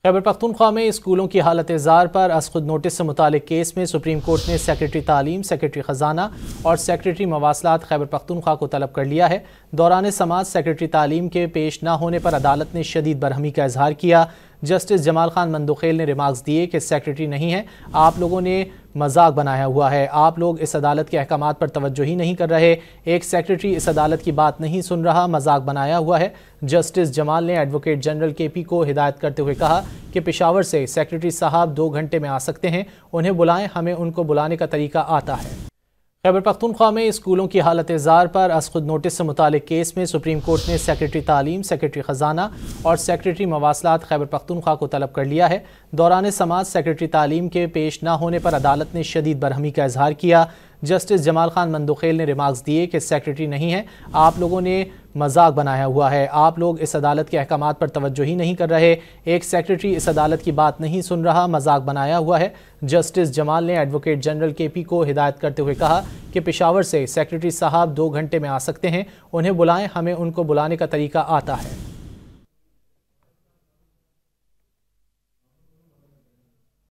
खैबर पख्तूनख्वा में स्कूलों की हालत ज़ार पर अज़ खुद नोटिस से मुतालिक केस में सुप्रीम कोर्ट ने सेक्रेटरी तालीम, सेक्रेटरी ख़जाना और सेक्रेटरी मवासलात खैबर पख्तूनख्वा को तलब कर लिया है। दौरान समात सेक्रेटरी तालीम के पेश न होने पर अदालत ने शदीद बरहमी का इजहार किया। जस्टिस जमाल खान मंदोखेल ने रिमार्क्स दिए कि सेक्रेटरी नहीं है, आप लोगों ने मजाक बनाया हुआ है, आप लोग इस अदालत के अहकामात पर तवज्जो ही नहीं कर रहे, एक सेक्रेटरी इस अदालत की बात नहीं सुन रहा, मजाक बनाया हुआ है। जस्टिस जमाल ने एडवोकेट जनरल केपी को हिदायत करते हुए कहा कि पेशावर से सेक्रेटरी साहब 2 घंटे में आ सकते हैं, उन्हें बुलाएं, हमें उनको बुलाने का तरीका आता है। खैबर पख्तूनख्वा में स्कूलों की हालत ज़ार पर अज़ खुद नोटिस से मुतालिक केस में सुप्रीम कोर्ट ने सेक्रेटरी तालीम, सेक्रेटरी ख़जाना और सेक्रेटरी मवासलात खैबर पख्तूनख्वा को तलब कर लिया है। दौरान समात सेक्रेटरी तालीम के पेश न होने पर अदालत ने शदीद बरहमी का इजहार किया। जस्टिस जमाल खान मंदोखेल ने रिमार्क्स दिए कि सेक्रेटरी नहीं है, आप लोगों ने मजाक बनाया हुआ है, आप लोग इस अदालत के अहकामात पर तवज्जो ही नहीं कर रहे, एक सेक्रेटरी इस अदालत की बात नहीं सुन रहा, मजाक बनाया हुआ है। जस्टिस जमाल ने एडवोकेट जनरल केपी को हिदायत करते हुए कहा कि पेशावर से सेक्रेटरी साहब 2 घंटे में आ सकते हैं, उन्हें बुलाएं, हमें उनको बुलाने का तरीका आता है।